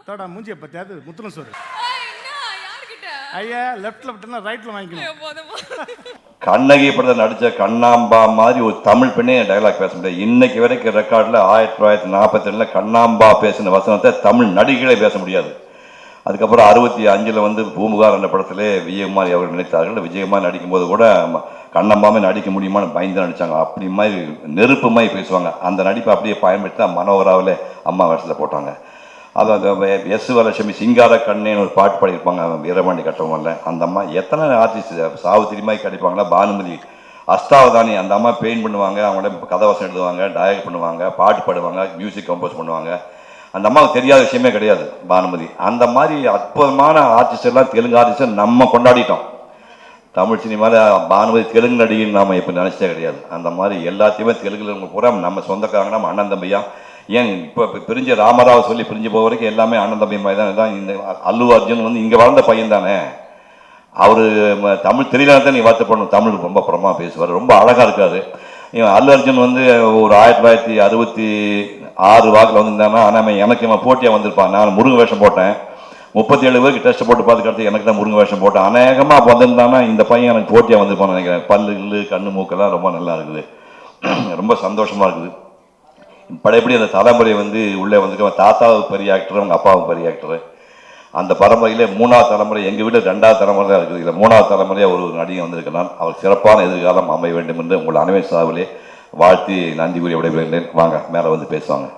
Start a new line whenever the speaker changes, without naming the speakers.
தோடா மூஞ்சியை பத்தியாவது முத்துன சோறு ஐயா லெஃப்ட்ல ரைட்ல வாங்கிக்கணும்.
கண்ணகி படத்தை நடித்த கண்ணாம்பா மாதிரி ஒரு தமிழ் பெண்ணே டைலாக் பேச முடியாது. இன்னைக்கு வரைக்கும் ரெக்கார்டில் 1942 கண்ணாம்பா பேசின வசனத்தை தமிழ் நடிகளே பேச முடியாது. அதுக்கப்புறம் 65 வந்து பூமுகார் என்ற படத்திலே விஜயகுமார் அவர்கள் நினைத்தார்கள். விஜயகுமார் நடிக்கும்போது கூட கண்ணம்பாமே நடிக்க முடியுமான்னு பயந்து நடித்தாங்க. அப்படி மாதிரி நெருப்பு மாதிரி பேசுவாங்க. அந்த நடிப்பை அப்படியே பயன்படுத்தி தான் மனோகராவில் அம்மா வேஷத்தில் போட்டாங்க. அது எஸ் வரலட்சுமி சிங்கார கண்ணேன்னு ஒரு பாட்டு பாடியிருப்பாங்க வீரபாண்டி கட்டவங்கல்ல. அந்த அம்மா எத்தனை ஆர்டிஸ்ட் சாவித்திரி மாதிரி கிடைப்பாங்களா, பானுமதி அஷ்டாவதானி அந்த அம்மா பெயிண்ட் பண்ணுவாங்க, அவங்கள கதைவசம் எழுதுவாங்க, டயக்ட் பண்ணுவாங்க, பாட்டு பாடுவாங்க, மியூசிக் கம்போஸ் பண்ணுவாங்க. அந்த அம்மாவுக்கு தெரியாத விஷயமே கிடையாது பானுமதி. அந்த மாதிரி அற்புதமான ஆர்டிஸ்ட் எல்லாம் தெலுங்கு ஆர்டிஸ்ட் நம்ம கொண்டாடிட்டோம். தமிழ் சினிமாவில் பானுமதி தெலுங்கு நடிகைன்னு நாம் இப்போ நினச்சதே கிடையாது. அந்த மாதிரி எல்லாத்தையுமே தெலுங்குல பூரா நம்ம சொந்தக்காரங்க, நம்ம அண்ணன் தம்பியா. ஏன் இப்போ பிரிஞ்ச ராமராவை சொல்லி பிரிஞ்சு போக வரைக்கும் எல்லாமே அண்ணன் தம்பி மாதிரி தான். இந்த அல்லு அர்ஜுன் வந்து இங்கே வளர்ந்த பையன் தானே. அவர் தமிழ் தெரியலன்னு தான் நீ வருத்தப்படணும். தமிழ் ரொம்ப புறமா பேசுவார், ரொம்ப அழகாக இருக்காரு. அல்லு அர்ஜுன் வந்து ஒரு 1966 வாக்கில் வந்துருந்தானா. ஆனால் எனக்கு இவன் போட்டியாக வந்திருப்பான். நான் முருங்க வேஷம் போட்டேன். 37 பேருக்கு டெஸ்ட் போட்டு பார்த்து கிடச்சி எனக்கு தான் முருங்க வேஷம் போட்டேன். அநேகமாக அப்போ வந்திருந்தானா இந்த பையன் எனக்கு போட்டியாக வந்திருப்பான்னு நினைக்கிறேன். பல்லு கண்ணு மூக்கெல்லாம் ரொம்ப நல்லா இருக்குது. ரொம்ப சந்தோஷமாக இருக்குது. படையப்படி அந்த தலைமுறை வந்து உள்ளே வந்துட்டு தாத்தாவுக்கு பெரிய ஆக்டர், அவங்க அப்பாவுக்கு பெரிய ஆக்டர். அந்த பரம்பரையிலே 3வது தலைமுறை, எங்கள் வீட்டில் 2வது தலைமுறை தான் இருக்குது. இல்லை 3வது தலைமுறையாக ஒரு நடிகை வந்திருக்கிறான். அவர் சிறப்பான எதிர்காலம் அமைய வேண்டும் என்று உங்கள் அனைவரும் சார்பிலே வாழ்த்தி நன்றி கூறி விடைபெறுகிறேன். வாங்க மேலே வந்து பேசுவாங்க.